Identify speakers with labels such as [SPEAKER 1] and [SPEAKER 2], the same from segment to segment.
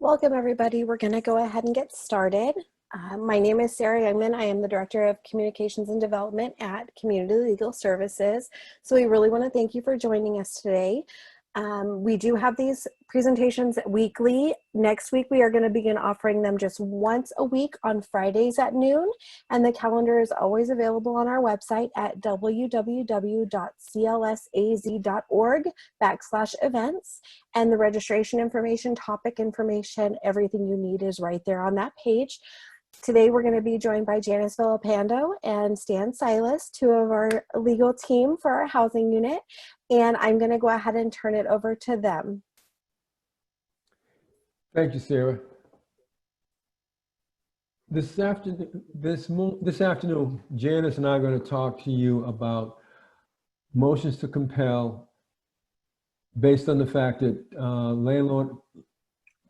[SPEAKER 1] Welcome, everybody. We're going to go ahead and get started. My name is Sarah Youngman. I am the Director of Communications and Development at Community Legal Services. So we really want to thank you for joining us today. We do have these presentations weekly. Next week, we are going to begin offering them just once a week on Fridays at noon. And the calendar is always available on our website at www.clsaz.org/events. And the registration information, topic information, everything you need is right there on that page. Today, we're going to be joined by Janice Villapando and Stan Silas, two of our legal team for our housing unit. And I'm going to go ahead and turn it over to them.
[SPEAKER 2] Thank you, Sarah. This afternoon, Janice and I are going to talk to you about motions to compel based on the fact that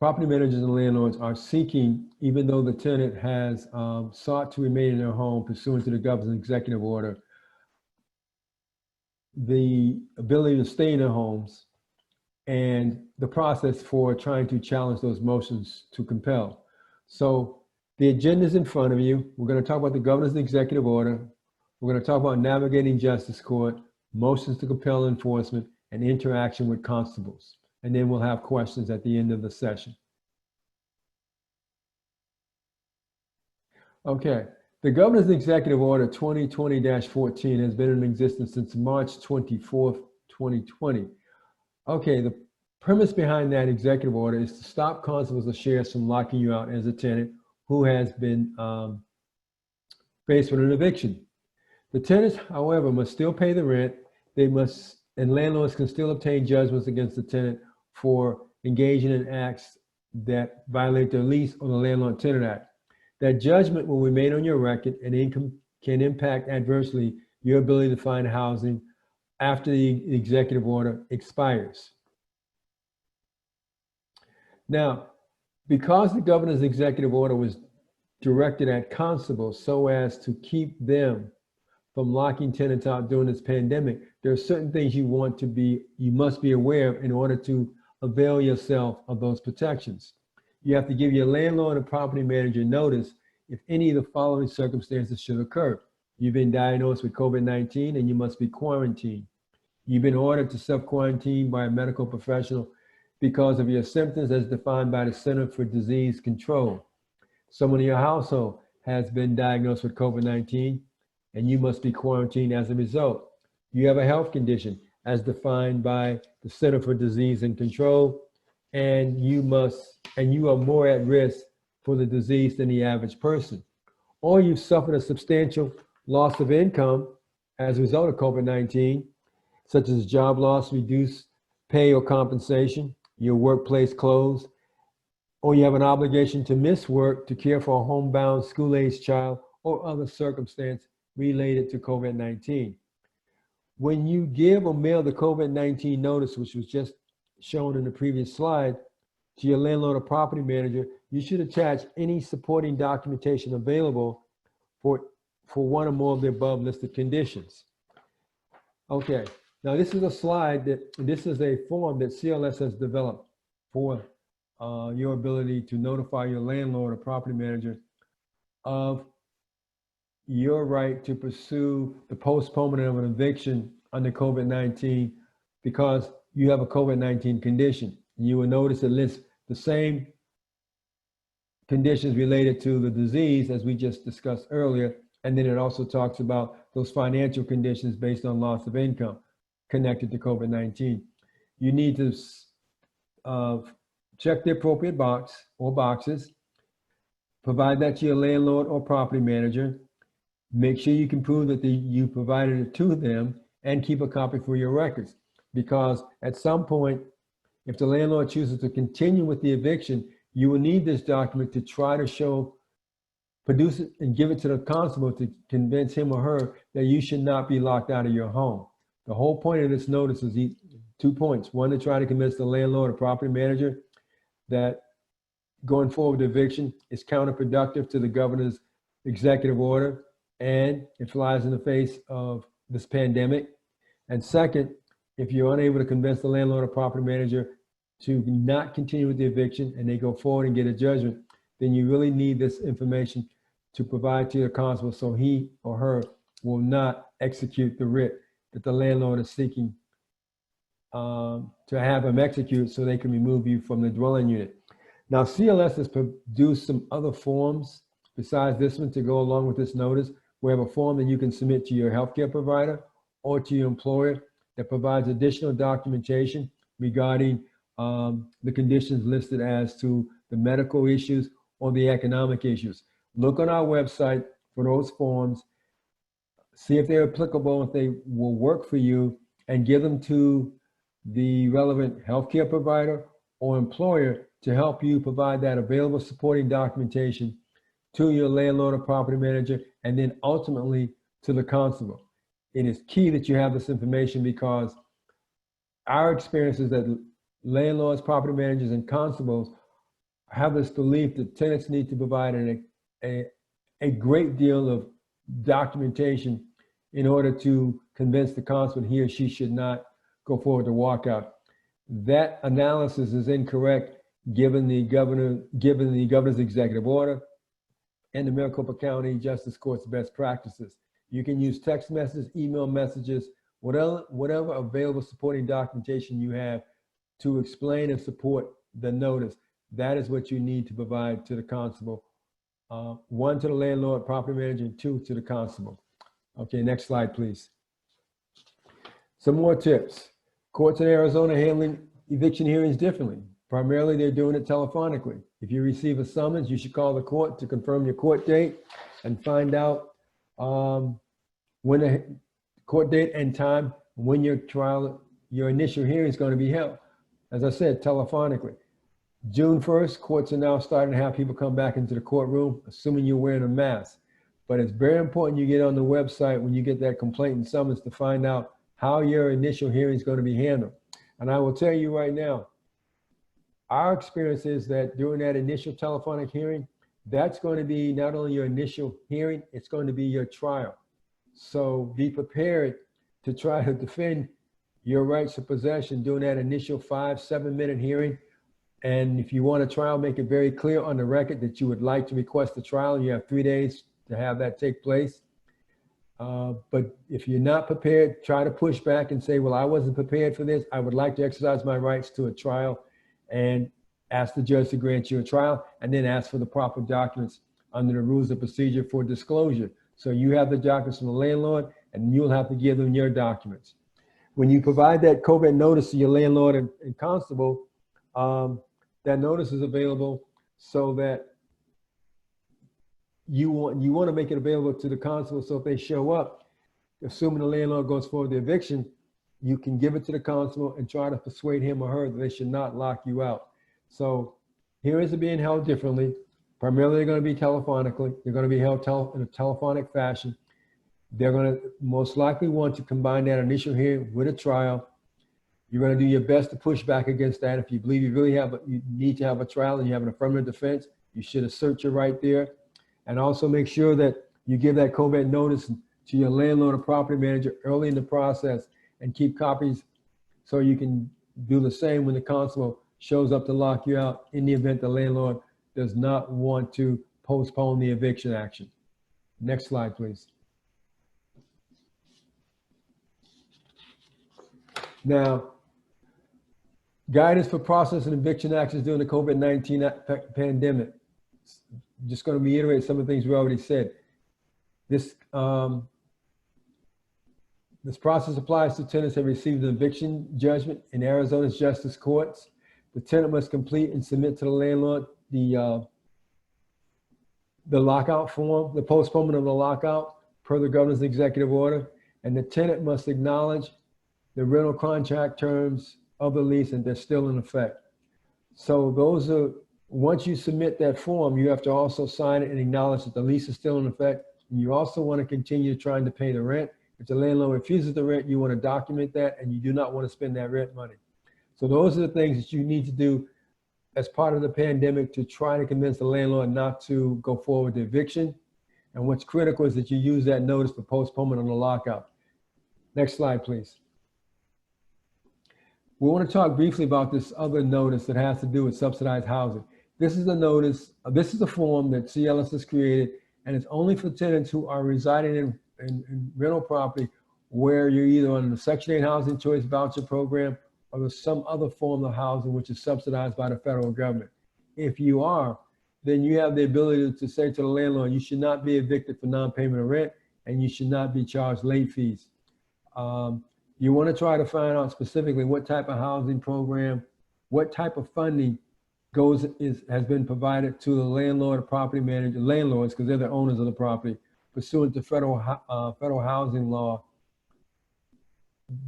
[SPEAKER 2] property managers and landlords are seeking, even though the tenant has sought to remain in their home pursuant to the governor's executive order, the ability to stay in their homes and the process for trying to challenge those motions to compel. So the agenda is in front of you. We're going to talk about the governor's executive order. We're going to talk about navigating justice court, motions to compel enforcement, and interaction with constables. And then we'll have questions at the end of the session. Okay. The Governor's Executive Order 2020-14 has been in existence since March 24th, 2020. Okay, the premise behind that executive order is to stop constables or sheriffs from locking you out as a tenant who has been faced with an eviction. The tenants, however, must still pay the rent. And landlords can still obtain judgments against the tenant for engaging in acts that violate their lease or the Landlord-Tenant Act. That judgment will remain on your record and can impact adversely your ability to find housing after the executive order expires. Now, because the governor's executive order was directed at constables so as to keep them from locking tenants out during this pandemic, there are certain things you must be aware of in order to avail yourself of those protections. You have to give your landlord and property manager notice if any of the following circumstances should occur. You've been diagnosed with COVID-19 and you must be quarantined. You've been ordered to self-quarantine by a medical professional because of your symptoms as defined by the Center for Disease Control. Someone in your household has been diagnosed with COVID-19 and you must be quarantined as a result. You have a health condition as defined by the Center for Disease and Control, and you are more at risk for the disease than the average person. Or you've suffered a substantial loss of income as a result of COVID-19, such as job loss, reduced pay or compensation, your workplace closed, or you have an obligation to miss work to care for a homebound school-aged child or other circumstance related to COVID-19. When you give or mail the COVID-19 notice, which was just shown in the previous slide, to your landlord or property manager, you should attach any supporting documentation available for one or more of the above listed conditions. Okay, now this is a form that CLS has developed for your ability to notify your landlord or property manager of your right to pursue the postponement of an eviction under COVID-19 because you have a COVID-19 condition. You will notice it lists the same conditions related to the disease as we just discussed earlier. And then it also talks about those financial conditions based on loss of income connected to COVID-19. You need to check the appropriate box or boxes, provide that to your landlord or property manager. Make sure you can prove that you provided it to them and keep a copy for your records. Because at some point, if the landlord chooses to continue with the eviction, you will need this document to try to produce it and give it to the constable to convince him or her that you should not be locked out of your home. The whole point of this notice is 2 points. One, to try to convince the landlord or property manager that going forward with eviction is counterproductive to the governor's executive order and it flies in the face of this pandemic. And second, if you're unable to convince the landlord or property manager to not continue with the eviction and they go forward and get a judgment, then you really need this information to provide to your constable so he or her will not execute the writ that the landlord is seeking to have them execute so they can remove you from the dwelling unit. Now, CLS has produced some other forms besides this one to go along with this notice. We have a form that you can submit to your healthcare provider or to your employer that provides additional documentation regarding the conditions listed as to the medical issues or the economic issues. Look on our website for those forms, see if they're applicable, if they will work for you, and give them to the relevant healthcare provider or employer to help you provide that available supporting documentation to your landlord or property manager, and then ultimately to the constable. It is key that you have this information because our experience is that landlords, property managers, and constables have this belief that tenants need to provide a great deal of documentation in order to convince the constable he or she should not go forward to walkout. That analysis is incorrect given the governor's executive order and the Maricopa County Justice Court's best practices. You can use text messages, email messages, whatever available supporting documentation you have to explain and support the notice. That is what you need to provide to the constable. One to the landlord, property manager, and two to the constable. Okay, next slide, please. Some more tips. Courts in Arizona handling eviction hearings differently. Primarily, they're doing it telephonically. If you receive a summons, you should call the court to confirm your court date and find out when the court date and time when your initial hearing is going to be held. As I said, telephonically. June 1st, courts are now starting to have people come back into the courtroom, assuming you're wearing a mask. But it's very important you get on the website when you get that complaint and summons to find out how your initial hearing is going to be handled. And I will tell you right now, our experience is that during that initial telephonic hearing, that's going to be not only your initial hearing, it's going to be your trial. So be prepared to try to defend your rights of possession during that initial 5-7 minute hearing. And if you want a trial, make it very clear on the record that you would like to request a trial. You have 3 days to have that take place. But if you're not prepared, try to push back and say, well, I wasn't prepared for this. I would like to exercise my rights to a trial, and ask the judge to grant you a trial, and then ask for the proper documents under the rules of procedure for disclosure. So you have the documents from the landlord, and you'll have to give them your documents. When you provide that COVID notice to your landlord and constable, that notice is available so that you want to make it available to the constable. So if they show up, assuming the landlord goes for the eviction, you can give it to the constable and try to persuade him or her that they should not lock you out. So hearings are being held differently. Primarily, they're going to be telephonically. They're going to be held in a telephonic fashion. They're going to most likely want to combine that initial hearing with a trial. You're going to do your best to push back against that. If you believe you need to have a trial and you have an affirmative defense, you should assert your right there. And also make sure that you give that COVID notice to your landlord or property manager early in the process, and keep copies so you can do the same when the constable shows up to lock you out in the event the landlord does not want to postpone the eviction action. Next slide, please. Now, guidance for processing eviction actions during the COVID-19 pandemic. Just going to reiterate some of the things we already said. This process applies to tenants that received an eviction judgment in Arizona's justice courts. The tenant must complete and submit to the landlord the lockout form, the postponement of the lockout per the governor's executive order, and the tenant must acknowledge the rental contract terms of the lease and they're still in effect. So those are, once you submit that form, you have to also sign it and acknowledge that the lease is still in effect. And you also want to continue trying to pay the rent. If the landlord refuses the rent, you want to document that, and you do not want to spend that rent money. So those are the things that you need to do as part of the pandemic to try to convince the landlord not to go forward with the eviction. And what's critical is that you use that notice for postponement on the lockout. Next slide, please. We want to talk briefly about this other notice that has to do with subsidized housing. This is a notice, this is a form that CLS has created, and it's only for tenants who are residing in rental property where you're either on the Section 8 Housing Choice Voucher Program or there's some other form of housing which is subsidized by the federal government. If you are, then you have the ability to say to the landlord, you should not be evicted for non-payment of rent, and you should not be charged late fees. You want to try to find out specifically what type of housing program, what type of funding has been provided to the landlord or property manager, landlords, because they're the owners of the property, pursuant to federal housing law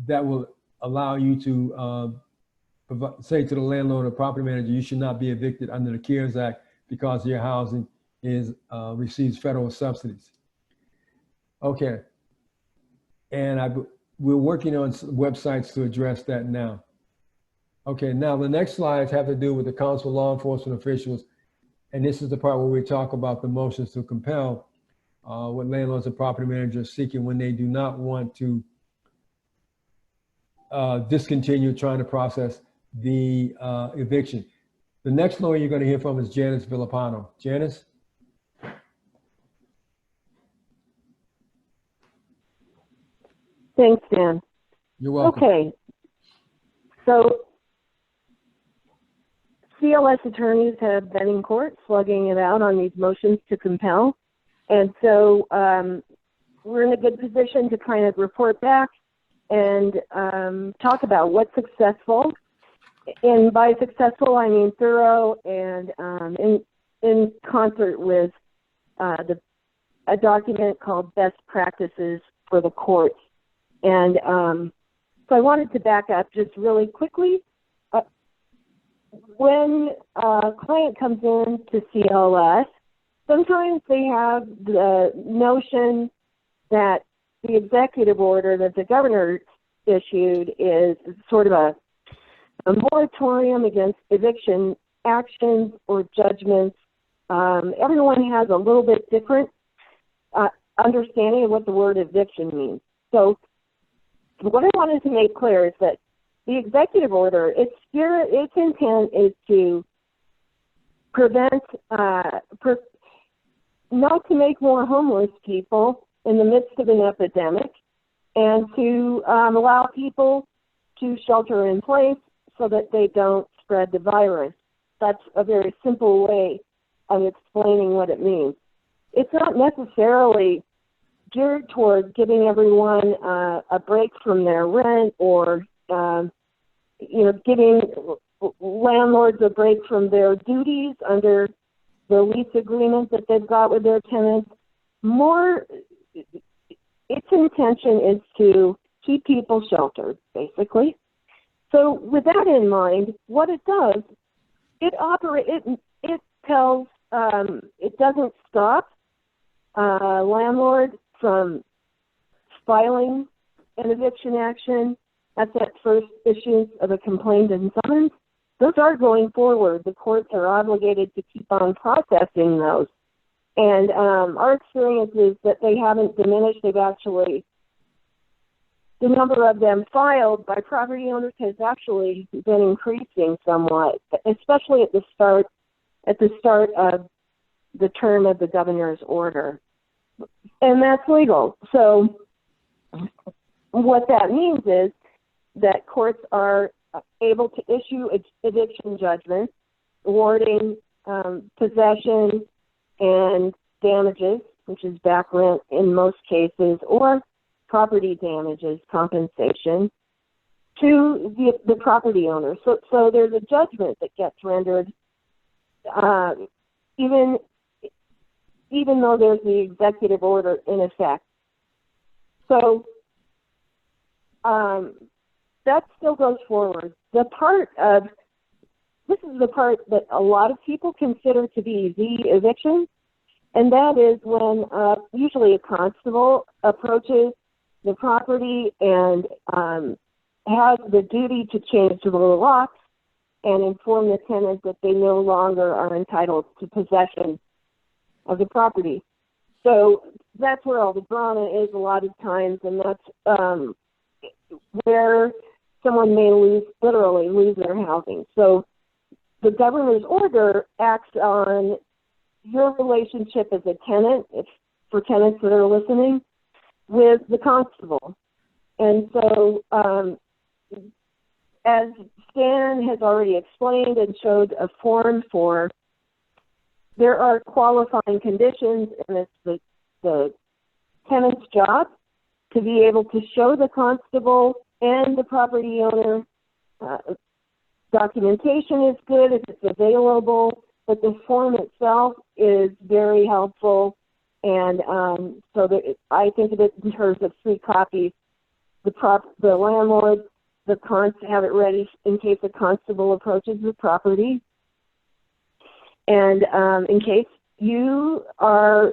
[SPEAKER 2] that will allow you to say to the landlord or property manager, you should not be evicted under the CARES Act because your housing receives federal subsidies. Okay, and we're working on websites to address that now. Okay, now the next slides have to do with the Council of Law Enforcement Officials, and this is the part where we talk about the motions to compel what landlords and property managers are seeking when they do not want to discontinue trying to process the eviction. The next lawyer you're going to hear from is Janice Villapano. Janice?
[SPEAKER 3] Thanks, Dan.
[SPEAKER 2] You're welcome.
[SPEAKER 3] Okay, so CLS attorneys have been in court slugging it out on these motions to compel. And so we're in a good position to kind of report back and talk about what's successful. And by successful, I mean thorough and in concert with a document called Best Practices for the Courts. And so I wanted to back up just really quickly. When a client comes in to CLS, sometimes they have the notion that the executive order that the governor issued is sort of a moratorium against eviction actions or judgments. Everyone has a little bit different understanding of what the word eviction means. So what I wanted to make clear is that the executive order, its intent is to prevent, not to make more homeless people in the midst of an epidemic, and to allow people to shelter in place so that they don't spread the virus. That's a very simple way of explaining what it means. It's not necessarily geared toward giving everyone a break from their rent or giving landlords a break from their duties under the lease agreement that they've got with their tenants. More, its intention is to keep people sheltered, basically. So with that in mind, what it does, it tells, it doesn't stop landlord from filing an eviction action at that first issuance of a complaint and summons. Those are going forward. The courts are obligated to keep on processing those. And our experience is that they haven't diminished. They've actually, the number of them filed by property owners has actually been increasing somewhat, especially at the start of the term of the governor's order. And that's legal. So what that means is that courts are able to issue eviction judgments awarding possession and damages, which is back rent in most cases, or property damages compensation to the property owner. So there's a judgment that gets rendered even though there's the executive order in effect. So that still goes forward. This is the part that a lot of people consider to be the eviction, and that is when usually a constable approaches the property and has the duty to change the locks and inform the tenant that they no longer are entitled to possession of the property. So that's where all the drama is a lot of times, and that's where someone may literally lose their housing. So the governor's order acts on your relationship as a tenant, if for tenants that are listening, with the constable. And so, as Stan has already explained and showed a form for, there are qualifying conditions, and it's the tenant's job to be able to show the constable and the property owner documentation is good if it's available, but the form itself is very helpful. And so that I think of it in terms of 3 copies. The landlord, the cons have it ready in case a constable approaches the property. And in case you are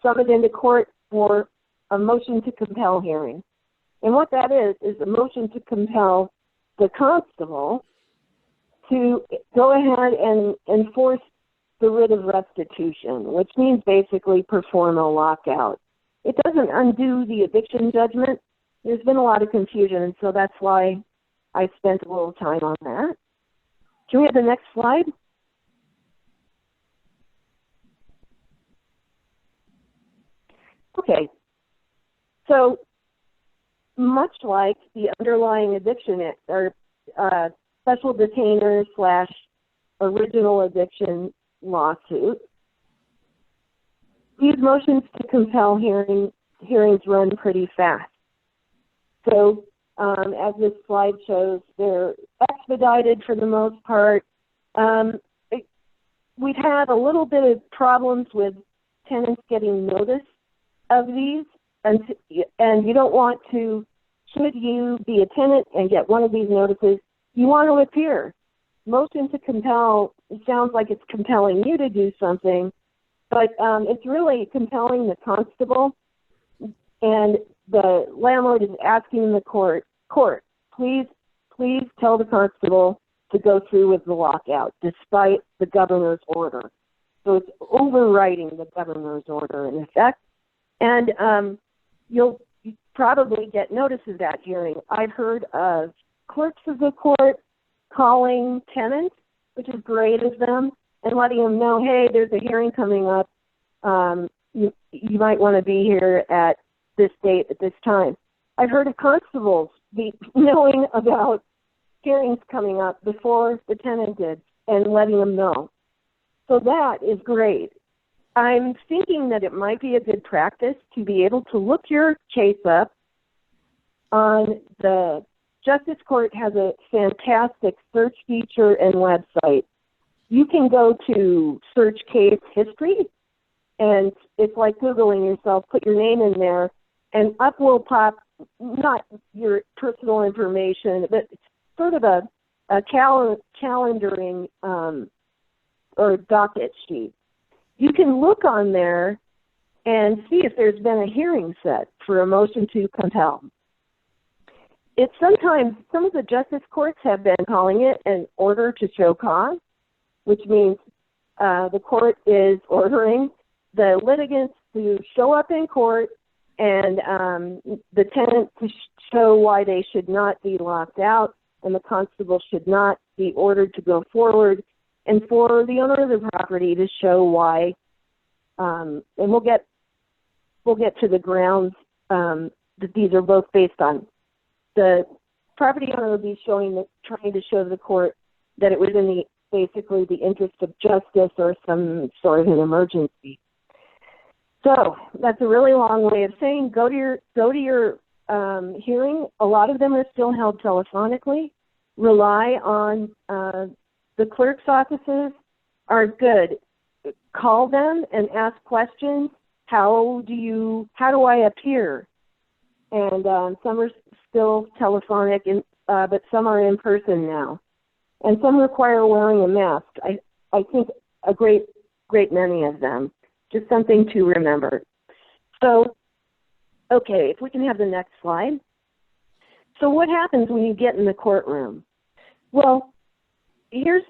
[SPEAKER 3] summoned into court for a motion to compel hearing. And what that is a motion to compel the constable to go ahead and enforce the writ of restitution, which means basically perform a lockout. It doesn't undo the eviction judgment. There's been a lot of confusion, and so that's why I spent a little time on that. Can we have the next slide? Okay. So much like the underlying eviction or special detainer / original eviction lawsuit, these motions to compel hearings run pretty fast. So as this slide shows, they're expedited for the most part. We've had a little bit of problems with tenants getting notice of these, and you don't want to, should you be a tenant and get one of these notices, you want to appear. Motion to compel, it sounds like it's compelling you to do something, but it's really compelling the constable, and the landlord is asking the court, please tell the constable to go through with the lockout despite the governor's order. So it's overriding the governor's order in effect, and you'll probably get notice of that hearing. I've heard of clerks of the court calling tenants, which is great of them, and letting them know, hey, there's a hearing coming up. You might want to be here at this date at this time. I've heard of constables knowing about hearings coming up before the tenant did and letting them know. So that is great. I'm thinking that it might be a good practice to be able to look your case up on the Justice Court has a fantastic search feature and website. You can go to search case history, and it's like Googling yourself, put your name in there, and up will pop not your personal information, but sort of a calendaring or docket sheet. You can look on there and see if there's been a hearing set for a motion to compel. It's sometimes, some of the justice courts have been calling it an order to show cause, which means the court is ordering the litigants to show up in court and the tenant to show why they should not be locked out, and the constable should not be ordered to go forward, and for the owner of the property to show why. And we'll get to the grounds that these are both based on. The property owner will be trying to show the court that it was in basically the interest of justice or some sort of an emergency. So that's a really long way of saying go to your hearing. A lot of them are still held telephonically. Rely on the clerk's offices are good. Call them and ask questions. How do I appear? And some are still telephonic, but some are in person now. And some require wearing a mask. I think a great many of them. Just something to remember. So, okay, if we can have the next slide. So what happens when you get in the courtroom? Well, here's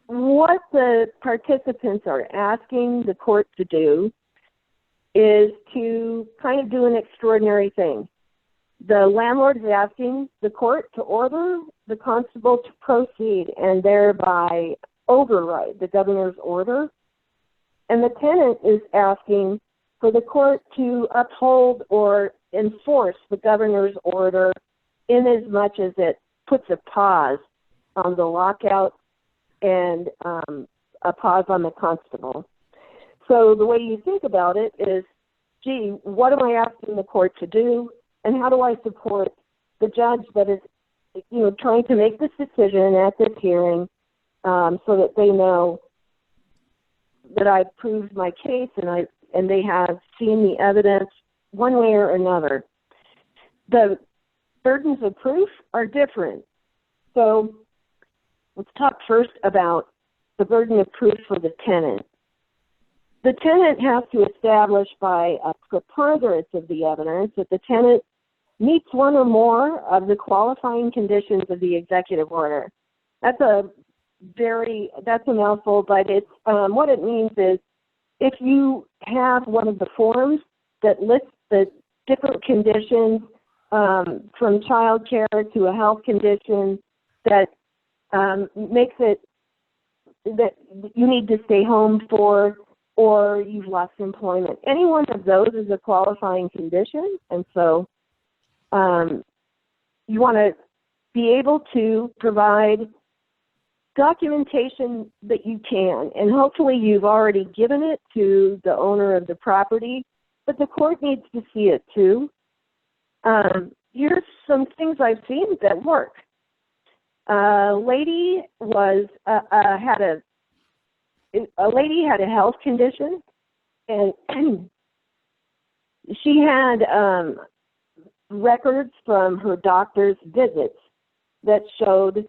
[SPEAKER 3] what the participants are asking the court to do is to kind of do an extraordinary thing. The landlord is asking the court to order the constable to proceed and thereby override the governor's order. And the tenant is asking for the court to uphold or enforce the governor's order in as much as it puts a pause on the lockout and a pause on the constable. So the way you think about it is, gee, what am I asking the court to do, and how do I support the judge that is, trying to make this decision at this hearing, so that they know that I've proved my case and they have seen the evidence one way or another. The burdens of proof are different. So let's talk first about the burden of proof for the tenant. The tenant has to establish by a preponderance of the evidence that the tenant meets one or more of the qualifying conditions of the executive order. That's a mouthful, but it's what it means is if you have one of the forms that lists the different conditions from child care to a health condition that makes it that you need to stay home for, or you've lost employment. Any one of those is a qualifying condition, and so you want to be able to provide documentation that you can, and hopefully you've already given it to the owner of the property, but the court needs to see it too. Here's some things I've seen that work. A lady had a health condition, and she had records from her doctor's visits that showed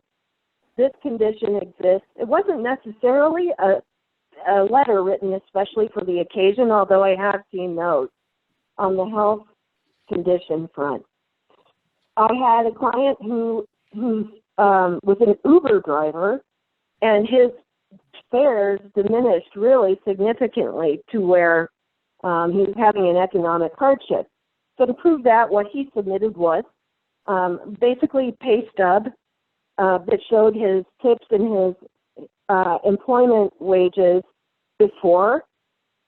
[SPEAKER 3] this condition exists. It wasn't necessarily a letter written especially for the occasion, although I have seen those on the health condition front. I had a client who was an Uber driver, and his fares diminished really significantly to where he was having an economic hardship. So to prove that, what he submitted was basically a pay stub that showed his tips and his employment wages before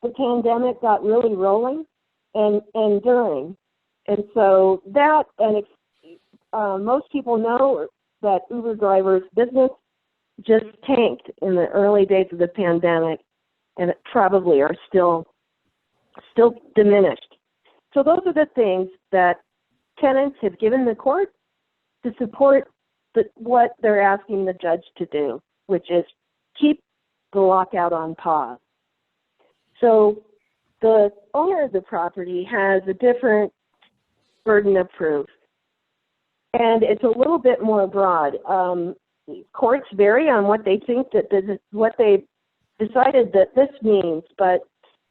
[SPEAKER 3] the pandemic got really rolling and during. And so that, and most people know that Uber drivers' business just tanked in the early days of the pandemic, and it probably are still diminished. So those are the things that tenants have given the court to support what they're asking the judge to do, which is keep the lockout on pause. So the owner of the property has a different burden of proof, and it's a little bit more broad. Courts vary on what they think what they decided that this means, but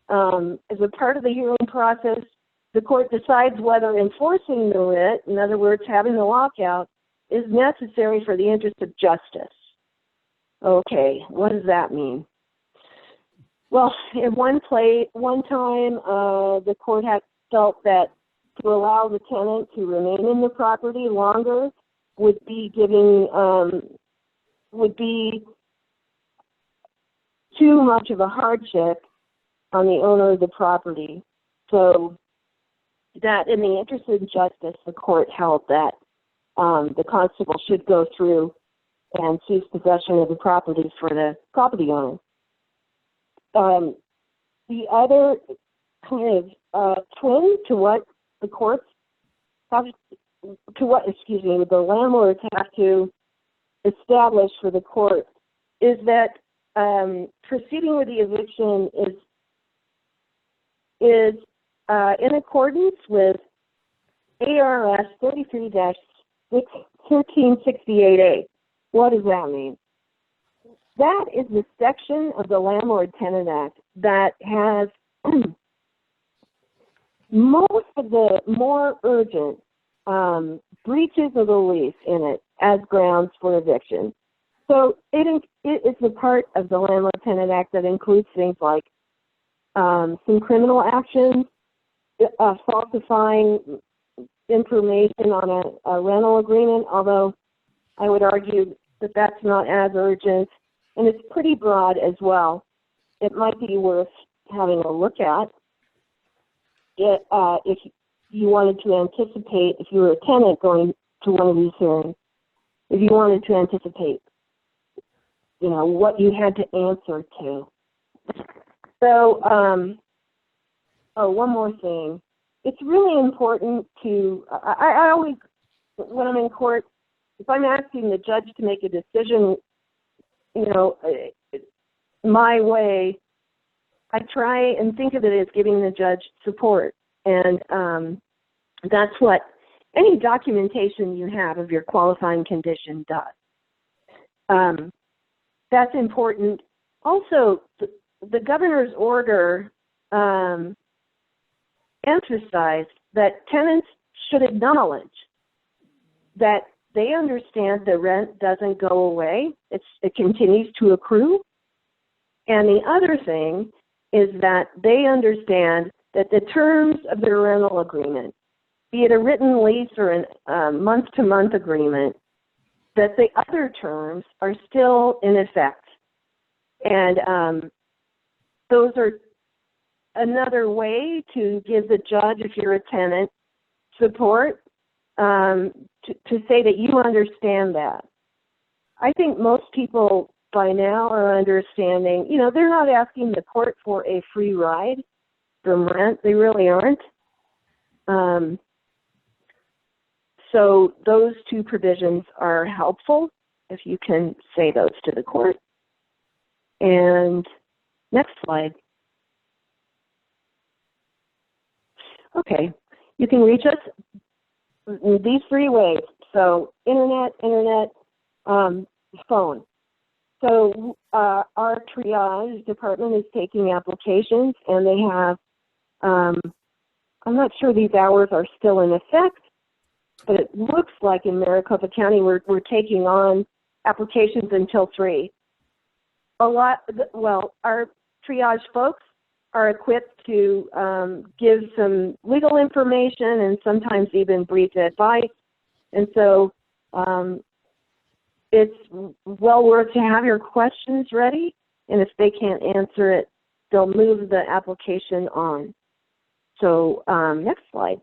[SPEAKER 3] as a part of the hearing process, the court decides whether enforcing the writ, in other words, having the lockout, is necessary for the interest of justice. Okay, what does that mean? Well, at one time, the court had felt that to allow the tenant to remain in the property longer would be too much of a hardship on the owner of the property. So that in the interest of justice, the court held that the constable should go through and seize possession of the property for the property owner. The other kind of twin to what the courts have, the landlords have to establish for the court is that proceeding with the eviction is in accordance with ARS 33-1368A. What does that mean? That is the section of the Landlord-Tenant Act that has most of the more urgent breaches of the lease in it as grounds for eviction. So it is a part of the Landlord-Tenant Act that includes things like some criminal actions, falsifying information on a rental agreement, although I would argue that that's not as urgent, and it's pretty broad as well. It might be worth having a look at it, if you wanted to anticipate, if you were a tenant going to one of these hearings, if you wanted to anticipate, you know, what you had to answer to. So, oh, one more thing. It's really important to, I always, when I'm in court, if I'm asking the judge to make a decision, you know, my way, I try and think of it as giving the judge support. And that's what any documentation you have of your qualifying condition does. That's important. Also, the governor's order emphasized that tenants should acknowledge that they understand the rent doesn't go away. It continues to accrue. And the other thing is that they understand that the terms of their rental agreement, be it a written lease or a month-to-month agreement, that the other terms are still in effect. And those are another way to give the judge, if you're a tenant, support to say that you understand that. I think most people by now are understanding, you know, they're not asking the court for a free ride from rent. They really aren't. So those two provisions are helpful if you can say those to the court. And next slide. Okay, you can reach us in these three ways. So internet, phone. So our triage department is taking applications, and they have, I'm not sure these hours are still in effect, but it looks like in Maricopa County we're taking on applications until 3. Well, our triage folks are equipped to give some legal information and sometimes even brief advice. And so it's well worth to have your questions ready. And if they can't answer it, they'll move the application on. So next slide.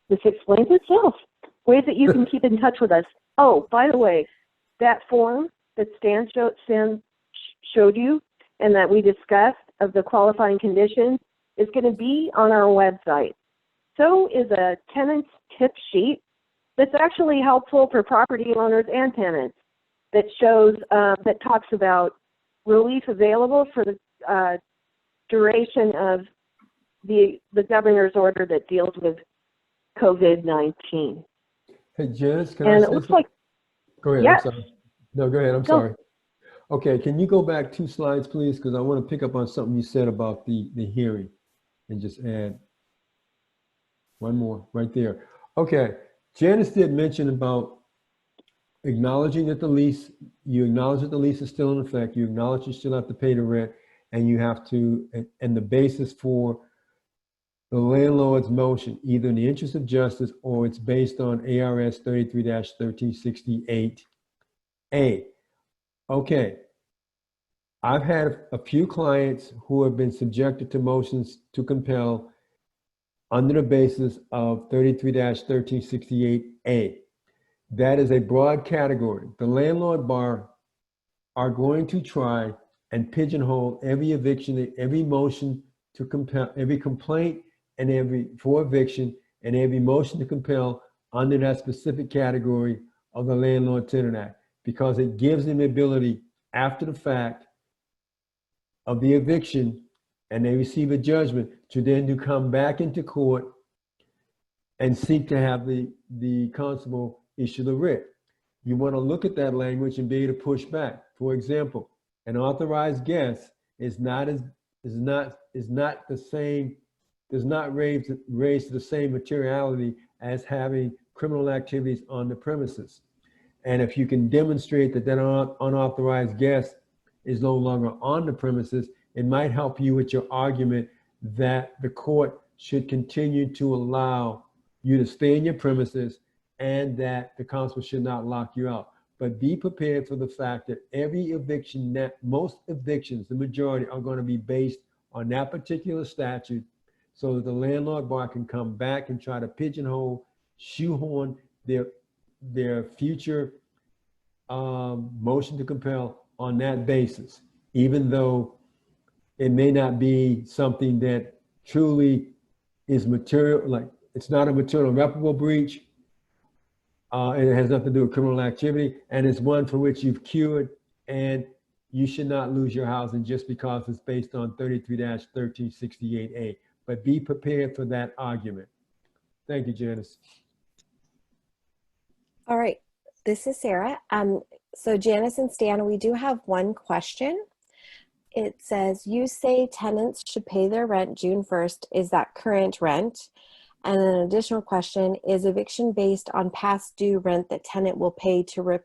[SPEAKER 3] This explains itself. Ways that you can keep in touch with us. Oh, by the way, that form that Stan showed you and that we discussed of the qualifying conditions is going to be on our website. So is a tenant's tip sheet that's actually helpful for property owners and tenants that shows, that talks about relief available for the duration of the governor's order that deals with COVID-19.
[SPEAKER 2] Hey, Janice, can
[SPEAKER 3] And
[SPEAKER 2] I
[SPEAKER 3] it
[SPEAKER 2] say
[SPEAKER 3] looks
[SPEAKER 2] something?
[SPEAKER 3] like,
[SPEAKER 2] Go ahead,
[SPEAKER 3] yes.
[SPEAKER 2] I'm sorry. No, go ahead, I'm sorry. Okay, can you go back 2 slides, please? Because I want to pick up on something you said about the hearing and just add one more right there. Okay, Janice did mention about acknowledging that you acknowledge that the lease is still in effect, you acknowledge you still have to pay the rent, and you have to, and the basis for the landlord's motion, either in the interest of justice or it's based on ARS 33-1368A. Okay, I've had a few clients who have been subjected to motions to compel under the basis of 33-1368A. That is a broad category. The landlord bar are going to try and pigeonhole every eviction, every motion to compel, every complaint and for eviction and every motion to compel under that specific category of the Landlord Tenant Act, because it gives them the ability after the fact of the eviction and they receive a judgment to then to come back into court and seek to have the constable issue the writ. You want to look at that language and be able to push back. For example, an authorized guest is not the same, does not raise to the same materiality as having criminal activities on the premises. And if you can demonstrate that that unauthorized guest is no longer on the premises, it might help you with your argument that the court should continue to allow you to stay in your premises and that the constable should not lock you out. But be prepared for the fact that every eviction, most evictions, the majority, are going to be based on that particular statute, so that the landlord bar can come back and try to pigeonhole, shoehorn their future motion to compel on that basis, even though it may not be something that truly is material, like it's not a material irreparable breach, and it has nothing to do with criminal activity, and it's one for which you've cured, and you should not lose your housing just because it's based on 33-1368A. But be prepared for that argument. Thank you, Janice.
[SPEAKER 1] All right, this is Sarah. So Janice and Stan, we do have one question. It says, you say tenants should pay their rent June 1st. Is that current rent? And an additional question, is eviction based on past due rent that tenant will pay to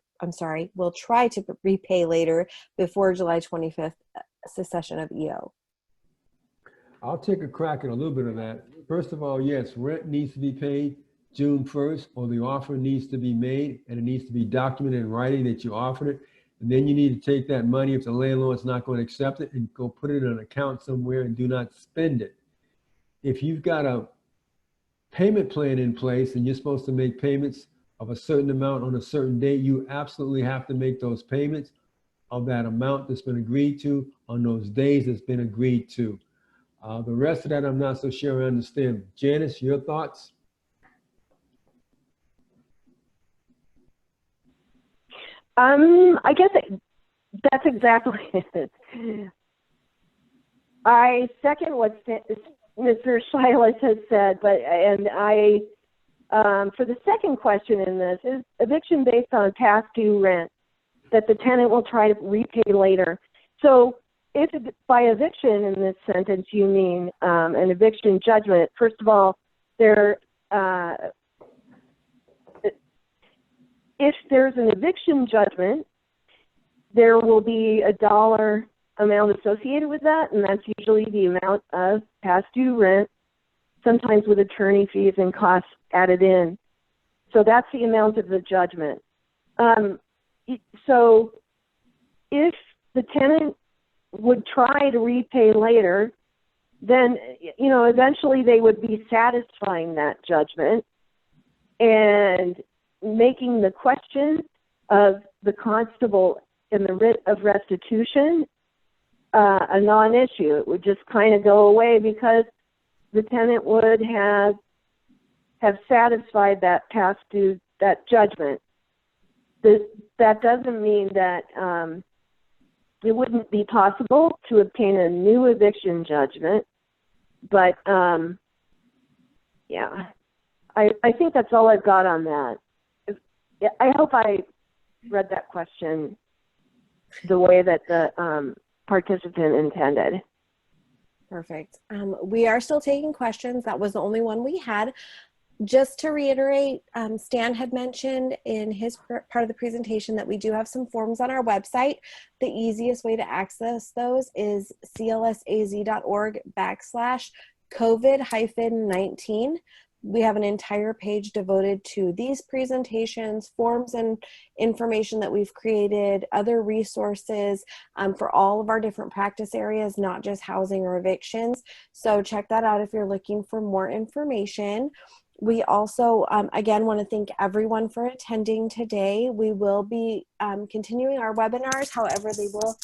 [SPEAKER 1] will try to repay later before July 25th secession of EO?
[SPEAKER 2] I'll take a crack at a little bit of that. First of all, yes, rent needs to be paid June 1st, or the offer needs to be made, and it needs to be documented in writing that you offered it. And then you need to take that money, if the landlord's not going to accept it, and go put it in an account somewhere and do not spend it. If you've got a payment plan in place and you're supposed to make payments of a certain amount on a certain date, you absolutely have to make those payments of that amount that's been agreed to on those days that's been agreed to. The rest of that, I'm not so sure I understand. Janice, your thoughts?
[SPEAKER 3] I guess that's exactly it. I second what Mr. Silas has said, for the second question in this, is eviction based on past due rent that the tenant will try to repay later. So if by eviction in this sentence you mean an eviction judgment, first of all, if there's an eviction judgment, there will be a dollar amount associated with that, and that's usually the amount of past due rent, sometimes with attorney fees and costs added in. So that's the amount of the judgment. So if the tenant would try to repay later, then, eventually they would be satisfying that judgment and making the question of the constable in the writ of restitution a non-issue. It would just kind of go away because the tenant would have satisfied that past due, that judgment. That doesn't mean that it wouldn't be possible to obtain a new eviction judgment, but yeah, I think that's all I've got on that. I hope I read that question the way that the participant intended.
[SPEAKER 1] Perfect. We are still taking questions. That was the only one we had. Just to reiterate, Stan had mentioned in his part of the presentation that we do have some forms on our website. The easiest way to access those is clsaz.org/COVID-19. We have an entire page devoted to these presentations, forms and information that we've created, other resources for all of our different practice areas, not just housing or evictions. So check that out if you're looking for more information. We also, again, want to thank everyone for attending today. We will be continuing our webinars. However, they will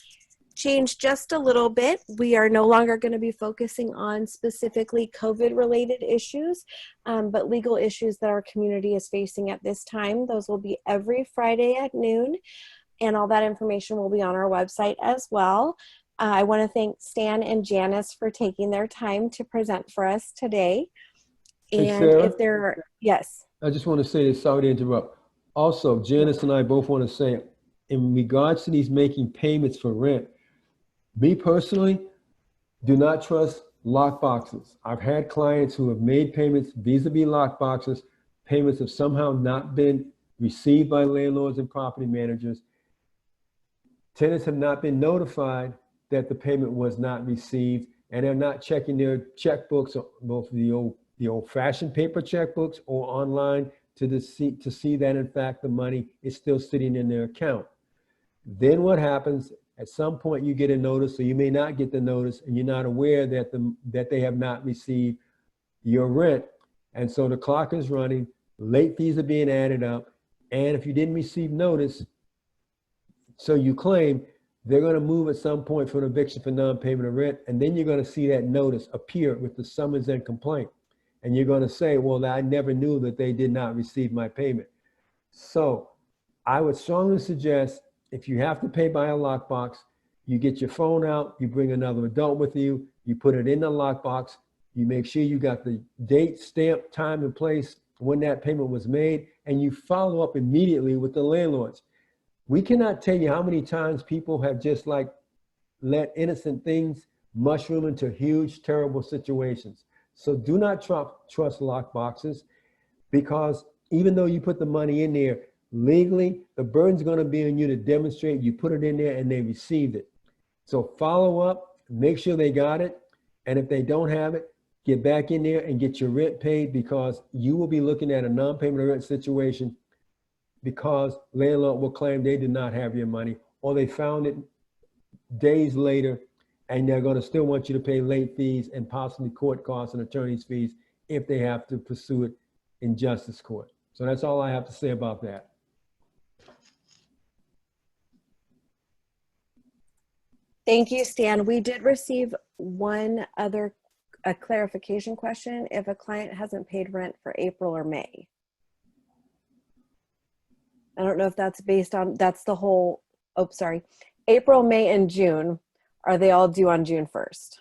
[SPEAKER 1] change just a little bit. We are no longer going to be focusing on specifically COVID-related issues, but legal issues that our community is facing at this time. Those will be every Friday at noon, and all that information will be on our website as well. I want to thank Stan and Janice for taking their time to present for us today.
[SPEAKER 2] Hey,
[SPEAKER 1] And
[SPEAKER 2] Sarah,
[SPEAKER 1] if there are, yes.
[SPEAKER 2] I just want to say this, sorry to interrupt. Also, Janice and I both want to say, in regards to these making payments for rent, me personally, do not trust lock boxes. I've had clients who have made payments vis-a-vis lock boxes. Payments have somehow not been received by landlords and property managers. tenants have not been notified that the payment was not received, and they're not checking their checkbooks, both the old-fashioned paper checkbooks or online to see that in fact the money is still sitting in their account. Then what happens? At some point you get a notice, or you may not get the notice, and you're not aware that they have not received your rent. And so the clock is running, late fees are being added up, and if you didn't receive notice, so you claim, they're going to move at some point for an eviction for non-payment of rent, and then you're going to see that notice appear with the summons and complaint. And you're going to say, well, I never knew that they did not receive my payment. So I would strongly suggest, if you have to pay by a lockbox, you get your phone out, you bring another adult with you, you put it in the lockbox, you make sure you got the date, stamp, time, and place when that payment was made, and you follow up immediately with the landlords. We cannot tell you how many times people have just like let innocent things mushroom into huge, terrible situations. So do not trust lockboxes, because even though you put the money in there legally, the burden's going to be on you to demonstrate you put it in there and they received it. So follow up, make sure they got it. And if they don't have it, get back in there and get your rent paid, because you will be looking at a non-payment of rent situation, because landlord will claim they did not have your money, or they found it days later, and they're going to still want you to pay late fees and possibly court costs and attorney's fees if they have to pursue it in justice court. So that's all I have to say about that.
[SPEAKER 1] Thank you, Stan. We did receive one other clarification question: if a client hasn't paid rent for April or May. I don't know if that's based on, that's the whole, oh, sorry, April, May, and June. Are they all due on June 1st?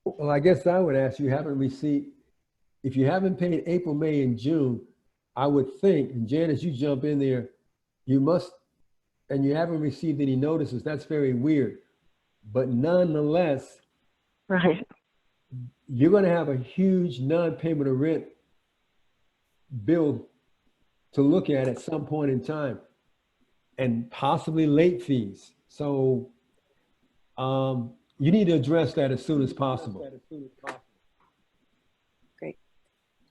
[SPEAKER 2] Well, I guess I would ask, you haven't received, if you haven't paid April, May, and June, I would think, and Janice, you jump in there, you must, and you haven't received any notices. That's very weird. But nonetheless,
[SPEAKER 3] Right.
[SPEAKER 2] you're going to have a huge non-payment of rent bill to look at some point in time, and possibly late fees. So you need to address that as soon as possible.
[SPEAKER 1] Great.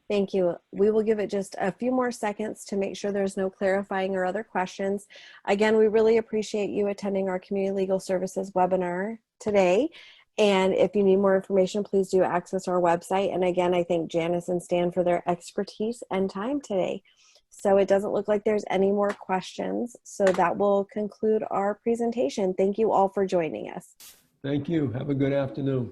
[SPEAKER 1] Thank you. We will give it just a few more seconds to make sure there's no clarifying or other questions. Again, we really appreciate you attending our Community Legal Services webinar today. And if you need more information, please do access our website. And again, I thank Janice and Stan for their expertise and time today. So it doesn't look like there's any more questions. So that will conclude our presentation. Thank you all for joining us.
[SPEAKER 2] Thank you. Have a good afternoon.